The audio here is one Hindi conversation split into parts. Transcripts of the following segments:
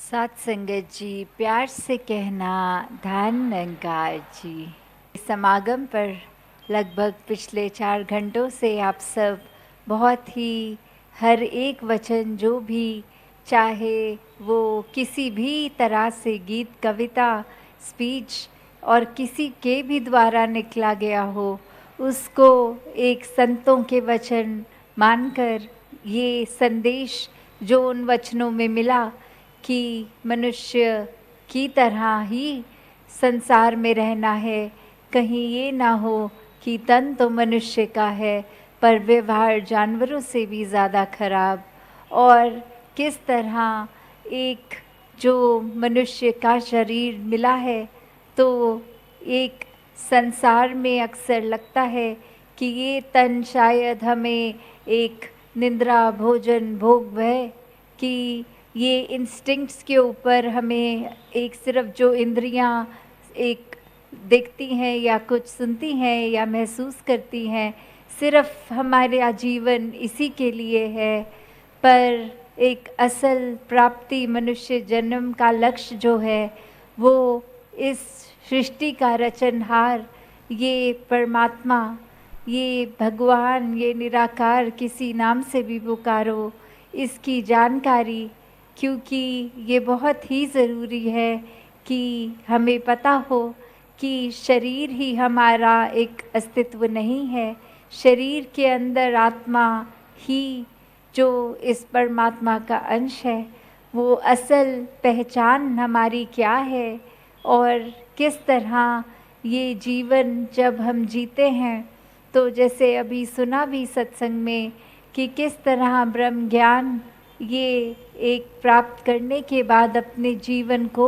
साथ संगत जी, प्यार से कहना धन निरंकार जी। समागम पर लगभग पिछले 4 घंटों से आप सब बहुत ही हर एक वचन, जो भी चाहे वो किसी भी तरह से गीत, कविता, स्पीच और किसी के भी द्वारा निकला गया हो, उसको एक संतों के वचन मानकर ये संदेश जो उन वचनों में मिला कि मनुष्य की तरह ही संसार में रहना है। कहीं ये ना हो कि तन तो मनुष्य का है पर व्यवहार जानवरों से भी ज़्यादा खराब, और किस तरह एक जो मनुष्य का शरीर मिला है, तो एक संसार में अक्सर लगता है कि ये तन शायद हमें एक निद्रा, भोजन, भोग, भय कि ये इंस्टिंक्ट्स के ऊपर हमें एक सिर्फ जो इंद्रियां एक देखती हैं या कुछ सुनती हैं या महसूस करती हैं, सिर्फ हमारा जीवन इसी के लिए है। पर एक असल प्राप्ति, मनुष्य जन्म का लक्ष्य जो है, वो इस सृष्टि का रचनहार, ये परमात्मा, ये भगवान, ये निराकार, किसी नाम से भी पुकारो, इसकी जानकारी, क्योंकि ये बहुत ही ज़रूरी है कि हमें पता हो कि शरीर ही हमारा एक अस्तित्व नहीं है। शरीर के अंदर आत्मा ही जो इस परमात्मा का अंश है, वो असल पहचान हमारी क्या है और किस तरह ये जीवन जब हम जीते हैं, तो जैसे अभी सुना भी सत्संग में कि किस तरह ब्रह्म ज्ञान ये एक प्राप्त करने के बाद अपने जीवन को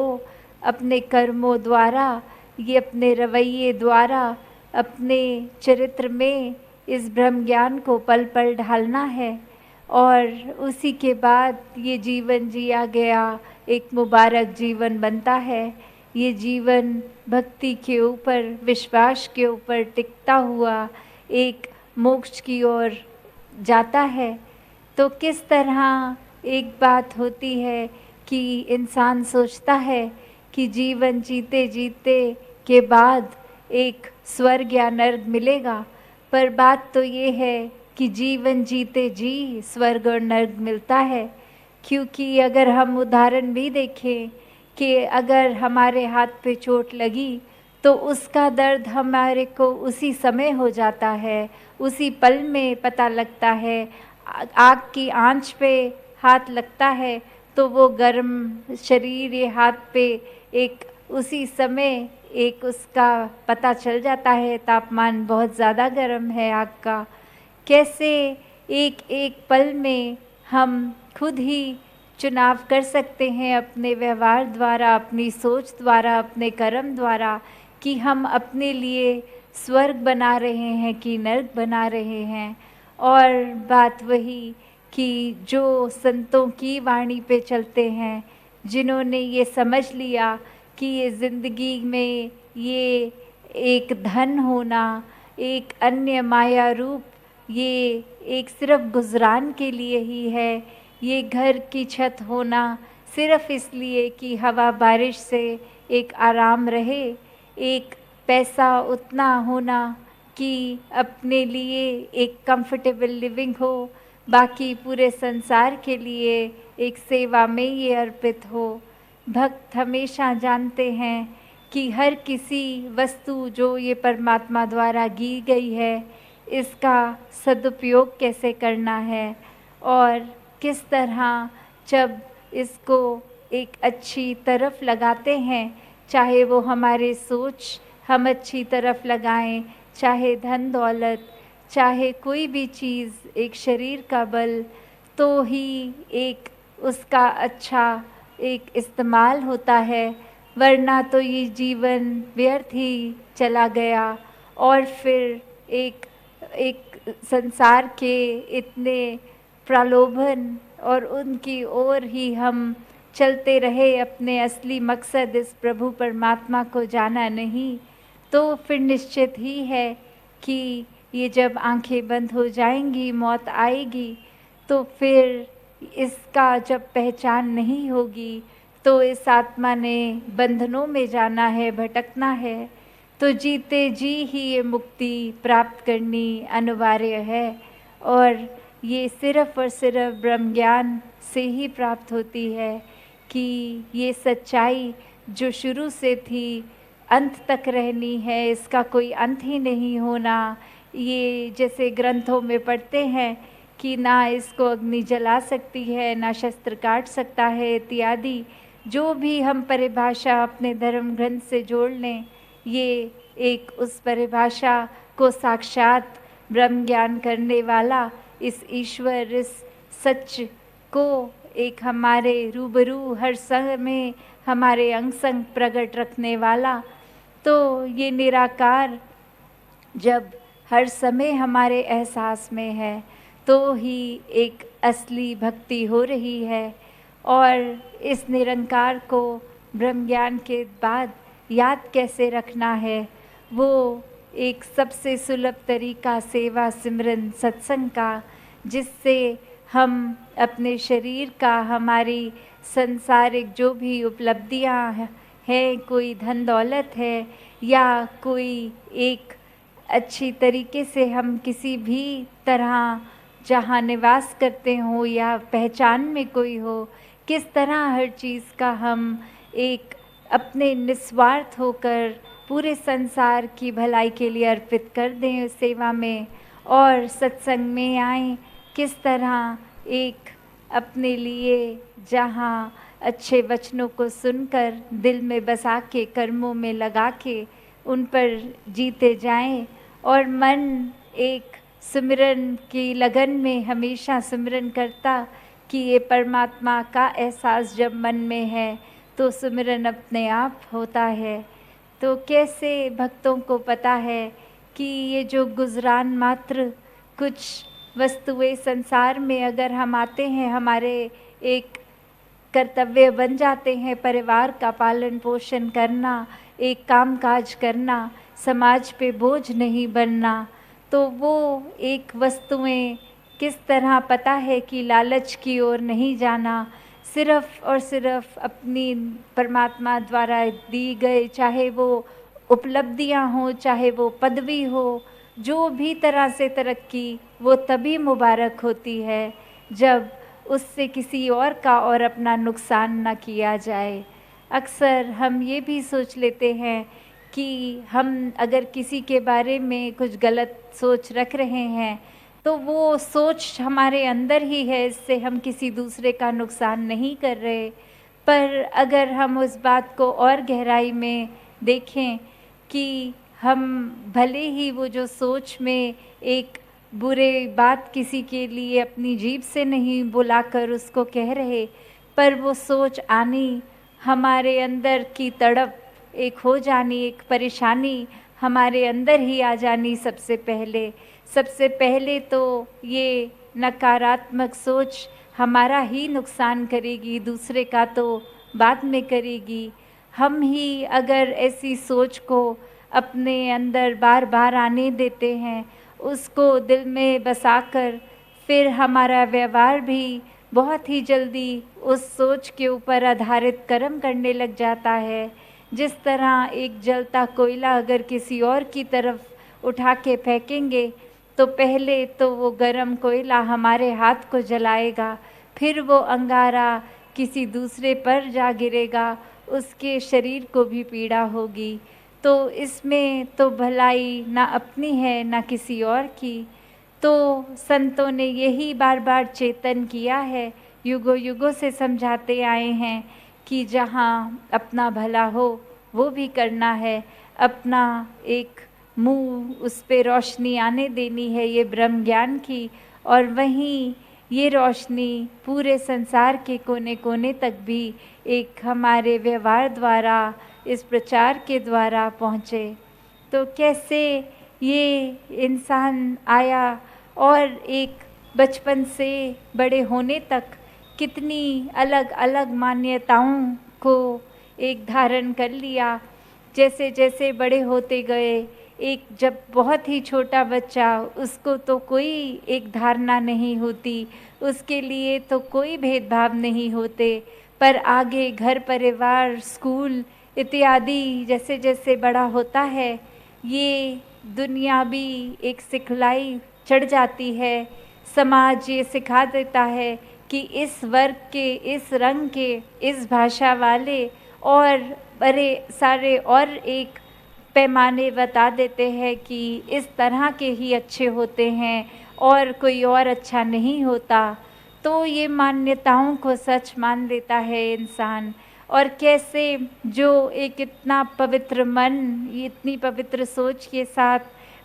अपने कर्मों द्वारा, ये अपने रवैये द्वारा, अपने चरित्र में इस ब्रह्म ज्ञान को पल पल ढालना है, और उसी के बाद ये जीवन जिया गया एक मुबारक जीवन बनता है। ये जीवन भक्ति के ऊपर, विश्वास के ऊपर टिकता हुआ एक मोक्ष की ओर जाता है। तो किस तरह एक बात होती है कि इंसान सोचता है कि जीवन जीते जीते के बाद एक स्वर्ग या नर्क मिलेगा, पर बात तो ये है कि जीवन जीते जी स्वर्ग और नर्क मिलता है। क्योंकि अगर हम उदाहरण भी देखें कि अगर हमारे हाथ पे चोट लगी तो उसका दर्द हमारे को उसी समय हो जाता है, उसी पल में पता लगता है। आग की आंच पे हाथ लगता है तो वो गर्म शरीर, ये हाथ पे एक उसी समय एक उसका पता चल जाता है, तापमान बहुत ज़्यादा गर्म है आग का। कैसे एक एक पल में हम खुद ही चुनाव कर सकते हैं अपने व्यवहार द्वारा, अपनी सोच द्वारा, अपने कर्म द्वारा, कि हम अपने लिए स्वर्ग बना रहे हैं कि नर्क बना रहे हैं। और बात वही कि जो संतों की वाणी पे चलते हैं, जिन्होंने ये समझ लिया कि ये ज़िंदगी में ये एक धन होना, एक अन्य माया रूप, ये एक सिर्फ गुजरान के लिए ही है। ये घर की छत होना सिर्फ इसलिए कि हवा बारिश से एक आराम रहे, एक पैसा उतना होना कि अपने लिए एक कंफर्टेबल लिविंग हो, बाकी पूरे संसार के लिए एक सेवा में ये अर्पित हो। भक्त हमेशा जानते हैं कि हर किसी वस्तु जो ये परमात्मा द्वारा दी गई है, इसका सदुपयोग कैसे करना है, और किस तरह जब इसको एक अच्छी तरफ लगाते हैं, चाहे वो हमारे सोच हम अच्छी तरफ लगाएं, चाहे धन दौलत, चाहे कोई भी चीज़, एक शरीर का बल, तो ही एक उसका अच्छा एक इस्तेमाल होता है, वरना तो ये जीवन व्यर्थ ही चला गया। और फिर एक संसार के इतने प्रलोभन और उनकी ओर ही हम चलते रहे, अपने असली मकसद इस प्रभु परमात्मा को जाना नहीं, तो फिर निश्चित ही है कि ये जब आंखें बंद हो जाएंगी, मौत आएगी, तो फिर इसका जब पहचान नहीं होगी, तो इस आत्मा ने बंधनों में जाना है, भटकना है, तो जीते जी ही ये मुक्ति प्राप्त करनी अनिवार्य है। और ये सिर्फ और सिर्फ ब्रह्म ज्ञान से ही प्राप्त होती है कि ये सच्चाई जो शुरू से थी अंत तक रहनी है, इसका कोई अंत ही नहीं होना। ये जैसे ग्रंथों में पढ़ते हैं कि ना इसको अग्नि जला सकती है, ना शस्त्र काट सकता है इत्यादि, जो भी हम परिभाषा अपने धर्म ग्रंथ से जोड़ लें, ये एक उस परिभाषा को साक्षात ब्रह्म ज्ञान करने वाला, इस ईश्वर, इस सच को एक हमारे रूबरू हर समय हमारे अंग संग प्रकट रखने वाला। तो ये निराकार जब हर समय हमारे एहसास में है तो ही एक असली भक्ति हो रही है। और इस निरंकार को ब्रह्म ज्ञान के बाद याद कैसे रखना है, वो एक सबसे सुलभ तरीका सेवा सिमरन सत्संग का, जिससे हम अपने शरीर का, हमारी संसारिक जो भी उपलब्धियां हैं, कोई धन दौलत है या कोई एक अच्छी तरीके से हम किसी भी तरह जहाँ निवास करते हो या पहचान में कोई हो, किस तरह हर चीज़ का हम एक अपने निस्वार्थ होकर पूरे संसार की भलाई के लिए अर्पित कर दें उस सेवा में। और सत्संग में आएं, किस तरह एक अपने लिए जहाँ अच्छे वचनों को सुनकर दिल में बसा के, कर्मों में लगा के उन पर जीते जाएं, और मन एक सिमरन की लगन में हमेशा सिमरन करता कि ये परमात्मा का एहसास जब मन में है तो सिमरन अपने आप होता है। तो कैसे भक्तों को पता है कि ये जो गुजरान मात्र कुछ वस्तुएं संसार में अगर हम आते हैं, हमारे एक कर्तव्य बन जाते हैं परिवार का पालन पोषण करना, एक काम काज करना, समाज पे बोझ नहीं बनना, तो वो एक वस्तुएं किस तरह पता है कि लालच की ओर नहीं जाना, सिर्फ और सिर्फ अपनी परमात्मा द्वारा दी गए, चाहे वो उपलब्धियां हो, चाहे वो पदवी हो, जो भी तरह से तरक्की, वो तभी मुबारक होती है जब उससे किसी और का और अपना नुकसान न किया जाए। अक्सर हम ये भी सोच लेते हैं कि हम अगर किसी के बारे में कुछ गलत सोच रख रहे हैं तो वो सोच हमारे अंदर ही है, इससे हम किसी दूसरे का नुकसान नहीं कर रहे। पर अगर हम उस बात को और गहराई में देखें कि हम भले ही वो जो सोच में एक बुरे बात किसी के लिए अपनी जीभ से नहीं बुलाकर उसको कह रहे, पर वो सोच आनी, हमारे अंदर की तड़प एक हो जानी, एक परेशानी हमारे अंदर ही आ जानी। सबसे पहले तो ये नकारात्मक सोच हमारा ही नुकसान करेगी, दूसरे का तो बाद में करेगी। हम ही अगर ऐसी सोच को अपने अंदर बार बार आने देते हैं, उसको दिल में बसाकर, फिर हमारा व्यवहार भी बहुत ही जल्दी उस सोच के ऊपर आधारित कर्म करने लग जाता है। जिस तरह एक जलता कोयला अगर किसी और की तरफ उठा के फेंकेंगे तो पहले तो वो गरम कोयला हमारे हाथ को जलाएगा, फिर वो अंगारा किसी दूसरे पर जा गिरेगा, उसके शरीर को भी पीड़ा होगी। तो इसमें तो भलाई ना अपनी है ना किसी और की। तो संतों ने यही बार बार चेतन किया है, युगों युगों से समझाते आए हैं कि जहाँ अपना भला हो वो भी करना है, अपना एक मुँह उस पे रोशनी आने देनी है ये ब्रह्म ज्ञान की, और वहीं ये रोशनी पूरे संसार के कोने कोने तक भी एक हमारे व्यवहार द्वारा, इस प्रचार के द्वारा पहुँचे। तो कैसे ये इंसान आया और एक बचपन से बड़े होने तक कितनी अलग अलग मान्यताओं को एक धारण कर लिया। जैसे जैसे बड़े होते गए, एक जब बहुत ही छोटा बच्चा, उसको तो कोई एक धारणा नहीं होती, उसके लिए तो कोई भेदभाव नहीं होते, पर आगे घर परिवार स्कूल इत्यादि जैसे जैसे बड़ा होता है, ये दुनिया भी एक सिखलाई चढ़ जाती है। समाज ये सिखा देता है कि इस वर्ग के, इस रंग के, इस भाषा वाले और बड़े सारे और एक पैमाने बता देते हैं कि इस तरह के ही अच्छे होते हैं और कोई और अच्छा नहीं होता। तो ये मान्यताओं को सच मान लेता है इंसान। और कैसे जो एक इतना पवित्र मन, इतनी पवित्र सोच के साथ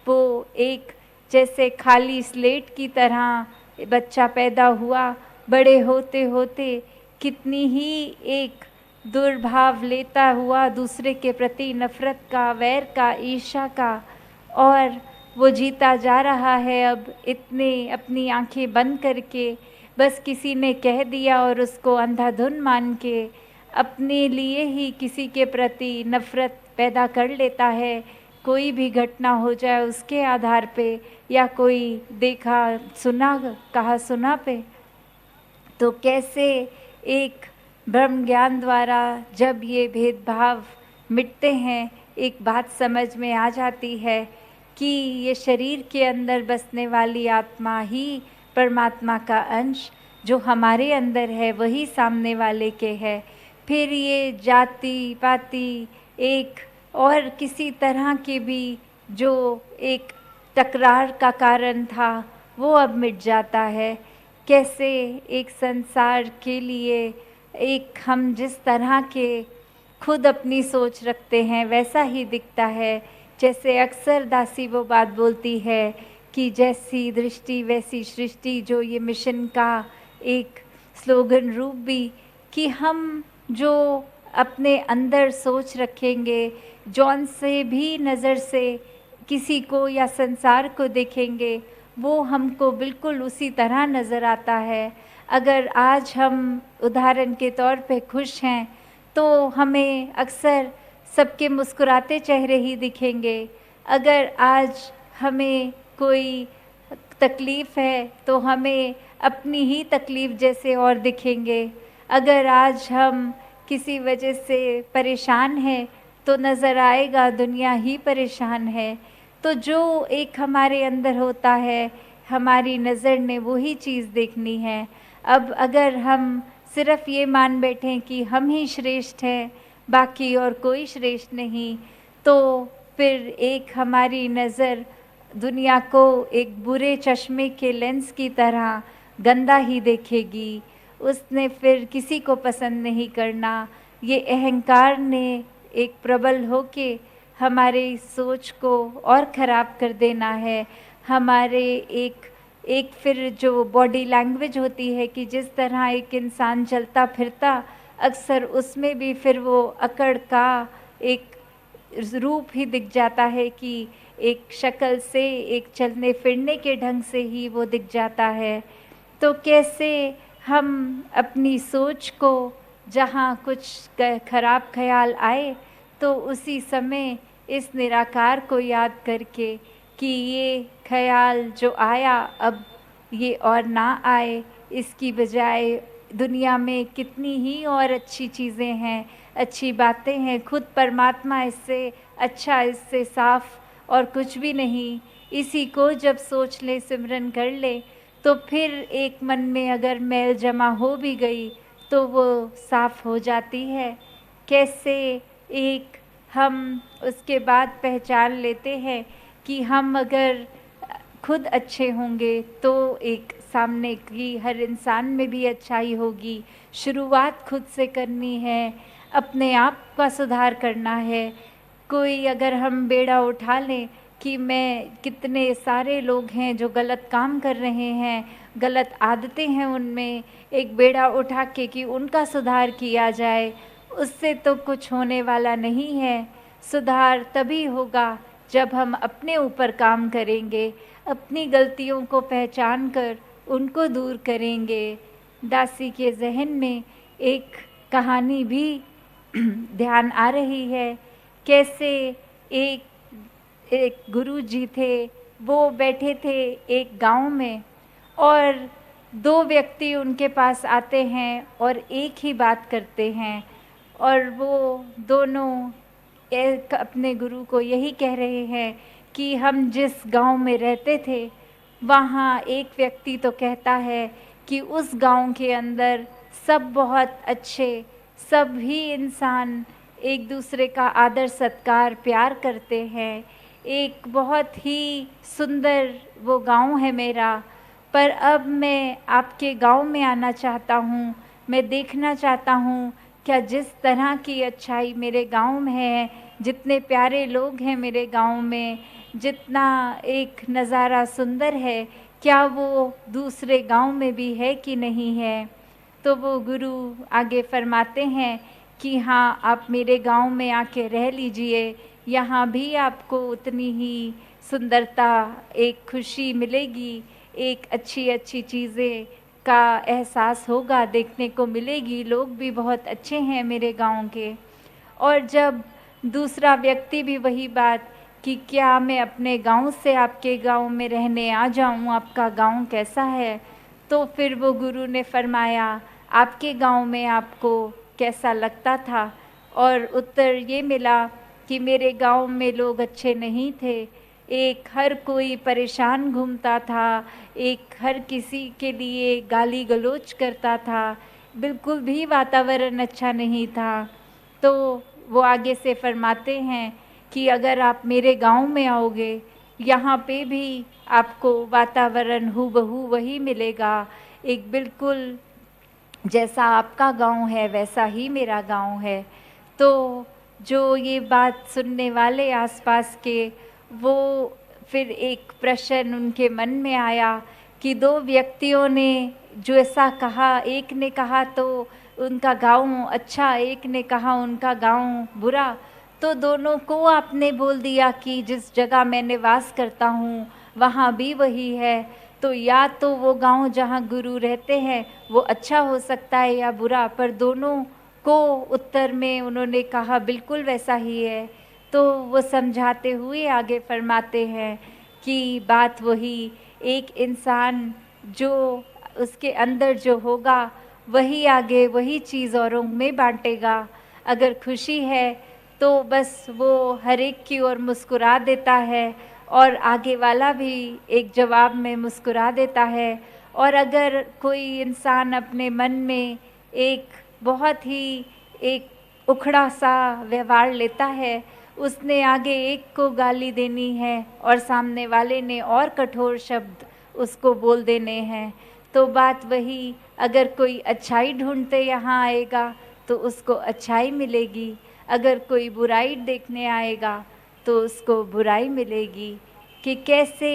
वो एक जैसे खाली स्लेट की तरह बच्चा पैदा हुआ, बड़े होते होते कितनी ही एक दुर्भाव लेता हुआ दूसरे के प्रति नफरत का, वैर का, ईर्ष्या का, और वो जीता जा रहा है अब इतने अपनी आंखें बंद करके, बस किसी ने कह दिया और उसको अंधाधुन मान के अपने लिए ही किसी के प्रति नफरत पैदा कर लेता है। कोई भी घटना हो जाए उसके आधार पे, या कोई देखा सुना, कहा सुना पे। तो कैसे एक ब्रह्म ज्ञान द्वारा जब ये भेदभाव मिटते हैं, एक बात समझ में आ जाती है कि ये शरीर के अंदर बसने वाली आत्मा ही परमात्मा का अंश जो हमारे अंदर है वही सामने वाले के है। फिर ये जाति पाति एक और किसी तरह के भी जो एक तकरार का कारण था वो अब मिट जाता है। कैसे एक संसार के लिए एक हम जिस तरह के खुद अपनी सोच रखते हैं वैसा ही दिखता है। जैसे अक्सर दासी वो बात बोलती है कि जैसी दृष्टि वैसी सृष्टि, जो ये मिशन का एक स्लोगन रूप भी, कि हम जो अपने अंदर सोच रखेंगे, जौन से भी नज़र से किसी को या संसार को देखेंगे वो हमको बिल्कुल उसी तरह नज़र आता है। अगर आज हम उदाहरण के तौर पे खुश हैं तो हमें अक्सर सबके मुस्कुराते चेहरे ही दिखेंगे। अगर आज हमें कोई तकलीफ़ है तो हमें अपनी ही तकलीफ़ जैसे और दिखेंगे। अगर आज हम किसी वजह से परेशान हैं तो नज़र आएगा दुनिया ही परेशान है। तो जो एक हमारे अंदर होता है, हमारी नज़र ने वही चीज़ देखनी है। अब अगर हम सिर्फ़ ये मान बैठें कि हम ही श्रेष्ठ हैं, बाकी और कोई श्रेष्ठ नहीं, तो फिर एक हमारी नज़र दुनिया को एक बुरे चश्मे के लेंस की तरह गंदा ही देखेगी। उसने फिर किसी को पसंद नहीं करना। ये अहंकार ने एक प्रबल होके हमारी सोच को और ख़राब कर देना है। हमारे एक फिर जो बॉडी लैंग्वेज होती है कि जिस तरह एक इंसान चलता फिरता, अक्सर उसमें भी फिर वो अकड़ का एक रूप ही दिख जाता है कि एक शक्ल से, एक चलने फिरने के ढंग से ही वो दिख जाता है। तो कैसे हम अपनी सोच को, जहाँ कुछ खराब ख्याल आए तो उसी समय इस निराकार को याद करके कि ये ख्याल जो आया अब ये और ना आए, इसकी बजाय दुनिया में कितनी ही और अच्छी चीज़ें हैं, अच्छी बातें हैं। खुद परमात्मा इससे अच्छा, इससे साफ और कुछ भी नहीं। इसी को जब सोच ले, सिमरन कर ले, तो फिर एक मन में अगर मैल जमा हो भी गई तो वो साफ हो जाती है। कैसे एक हम उसके बाद पहचान लेते हैं कि हम अगर खुद अच्छे होंगे तो एक सामने की हर इंसान में भी अच्छाई होगी। शुरुआत खुद से करनी है, अपने आप का सुधार करना है। कोई अगर हम बेड़ा उठा लें कि मैं, कितने सारे लोग हैं जो गलत काम कर रहे हैं, गलत आदतें हैं उनमें, एक बेड़ा उठा के कि उनका सुधार किया जाए, उससे तो कुछ होने वाला नहीं है। सुधार तभी होगा जब हम अपने ऊपर काम करेंगे, अपनी गलतियों को पहचान कर उनको दूर करेंगे। दासी के जहन में एक कहानी भी ध्यान आ रही है। कैसे एक गुरु जी थे, वो बैठे थे एक गांव में और दो व्यक्ति उनके पास आते हैं और एक ही बात करते हैं, और वो दोनों एक अपने गुरु को यही कह रहे हैं कि हम जिस गांव में रहते थे वहाँ एक व्यक्ति तो कहता है कि उस गांव के अंदर सब बहुत अच्छे, सभी इंसान एक दूसरे का आदर सत्कार प्यार करते हैं, एक बहुत ही सुंदर वो गांव है मेरा। पर अब मैं आपके गांव में आना चाहता हूँ, मैं देखना चाहता हूँ क्या जिस तरह की अच्छाई मेरे गांव में है, जितने प्यारे लोग हैं मेरे गांव में, जितना एक नज़ारा सुंदर है, क्या वो दूसरे गांव में भी है कि नहीं है। तो वो गुरु आगे फरमाते हैं कि हाँ, आप मेरे गांव में आके रह लीजिए, यहाँ भी आपको उतनी ही सुंदरता, एक खुशी मिलेगी, एक अच्छी अच्छी चीज़ें का एहसास होगा, देखने को मिलेगी, लोग भी बहुत अच्छे हैं मेरे गांव के। और जब दूसरा व्यक्ति भी वही बात कि क्या मैं अपने गांव से आपके गांव में रहने आ जाऊं, आपका गांव कैसा है, तो फिर वो गुरु ने फरमाया आपके गांव में आपको कैसा लगता था, और उत्तर ये मिला कि मेरे गांव में लोग अच्छे नहीं थे, एक हर कोई परेशान घूमता था, एक हर किसी के लिए गाली गलौज करता था, बिल्कुल भी वातावरण अच्छा नहीं था। तो वो आगे से फरमाते हैं कि अगर आप मेरे गांव में आओगे, यहाँ पे भी आपको वातावरण हूबहू वही मिलेगा, एक बिल्कुल जैसा आपका गांव है वैसा ही मेरा गांव है। तो जो ये बात सुनने वाले आसपास के, वो फिर एक प्रश्न उनके मन में आया कि दो व्यक्तियों ने जो ऐसा कहा, एक ने कहा तो उनका गांव अच्छा, एक ने कहा उनका गांव बुरा, तो दोनों को आपने बोल दिया कि जिस जगह मैं निवास करता हूँ वहाँ भी वही है। तो या तो वो गांव जहाँ गुरु रहते हैं वो अच्छा हो सकता है या बुरा, पर दोनों को उत्तर में उन्होंने कहा बिल्कुल वैसा ही है। तो वो समझाते हुए आगे फरमाते हैं कि बात वही, एक इंसान जो उसके अंदर जो होगा वही आगे वही चीज़ औरों में बांटेगा। अगर खुशी है तो बस वो हर एक की ओर मुस्कुरा देता है और आगे वाला भी एक जवाब में मुस्कुरा देता है। और अगर कोई इंसान अपने मन में एक बहुत ही एक उखड़ा सा व्यवहार लेता है, उसने आगे एक को गाली देनी है और सामने वाले ने और कठोर शब्द उसको बोल देने हैं, तो बात वही, अगर कोई अच्छाई ढूंढते यहाँ आएगा तो उसको अच्छाई मिलेगी, अगर कोई बुराई देखने आएगा तो उसको बुराई मिलेगी। कि कैसे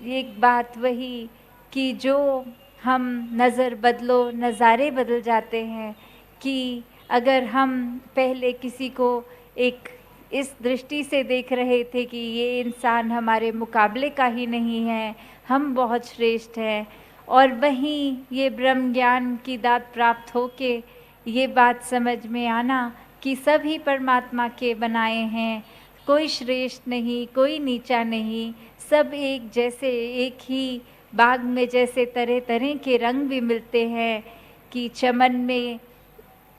एक बात वही कि जो हम नज़र बदलो नज़ारे बदल जाते हैं, कि अगर हम पहले किसी को एक इस दृष्टि से देख रहे थे कि ये इंसान हमारे मुकाबले का ही नहीं है, हम बहुत श्रेष्ठ हैं, और वहीं ये ब्रह्म ज्ञान की दात प्राप्त होके ये बात समझ में आना कि सभी परमात्मा के बनाए हैं, कोई श्रेष्ठ नहीं, कोई नीचा नहीं, सब एक जैसे, एक ही बाग में जैसे तरह तरह के रंग भी मिलते हैं कि चमन में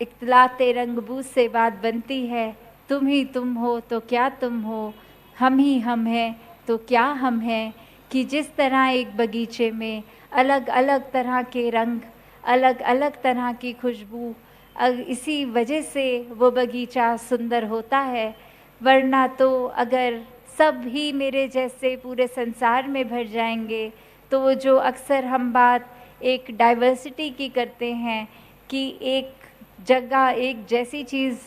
इख्तिलाते रंग बूझ से बात बनती है, तुम ही तुम हो तो क्या तुम हो, हम ही हम हैं तो क्या हम हैं। कि जिस तरह एक बगीचे में अलग अलग तरह के रंग, अलग अलग तरह की खुशबू, इसी वजह से वो बगीचा सुंदर होता है। वरना तो अगर सब ही मेरे जैसे पूरे संसार में भर जाएंगे तो वो जो अक्सर हम बात एक डाइवर्सिटी की करते हैं कि एक जगह एक जैसी चीज़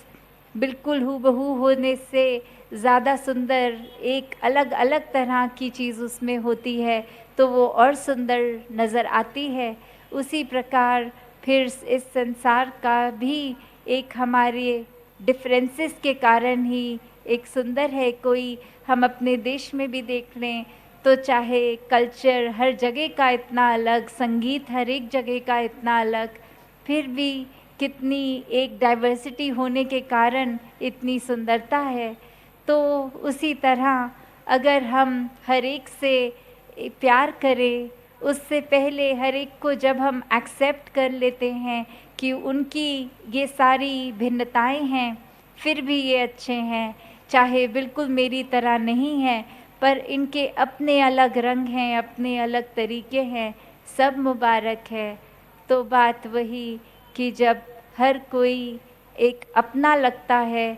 बिल्कुल हूबहू होने से ज़्यादा सुंदर एक अलग अलग तरह की चीज़ उसमें होती है तो वो और सुंदर नज़र आती है। उसी प्रकार फिर इस संसार का भी एक हमारे डिफरेंसेस के कारण ही एक सुंदर है। कोई हम अपने देश में भी देख लें तो चाहे कल्चर हर जगह का इतना अलग, संगीत हर एक जगह का इतना अलग, फिर भी कितनी एक डाइवर्सिटी होने के कारण इतनी सुंदरता है। तो उसी तरह अगर हम हर एक से प्यार करें, उससे पहले हर एक को जब हम एक्सेप्ट कर लेते हैं कि उनकी ये सारी भिन्नताएं हैं, फिर भी ये अच्छे हैं, चाहे बिल्कुल मेरी तरह नहीं हैं, पर इनके अपने अलग रंग हैं, अपने अलग तरीके हैं, सब मुबारक है। तो बात वही कि जब हर कोई एक अपना लगता है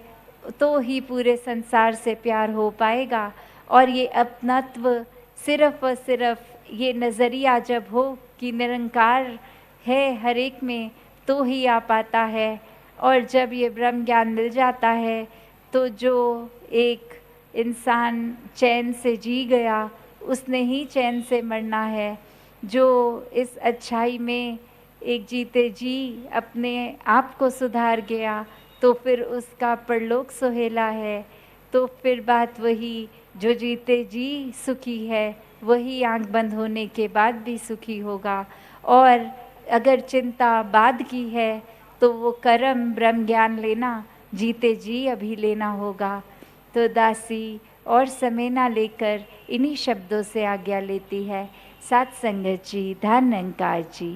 तो ही पूरे संसार से प्यार हो पाएगा। और ये अपनत्व सिर्फ़ और सिर्फ़ ये नज़रिया जब हो कि निरंकार है हर एक में, तो ही आ पाता है। और जब ये ब्रह्म ज्ञान मिल जाता है तो जो एक इंसान चैन से जी गया, उसने ही चैन से मरना है। जो इस अच्छाई में एक जीते जी अपने आप को सुधार गया, तो फिर उसका परलोक सुहेला है। तो फिर बात वही, जो जीते जी सुखी है वही आंख बंद होने के बाद भी सुखी होगा। और अगर चिंता बाद की है तो वो कर्म ब्रह्म ज्ञान लेना जीते जी अभी लेना होगा। तो दासी और समय ना लेकर इन्हीं शब्दों से आज्ञा लेती है। साथ संगत जी, धन निरंकार जी।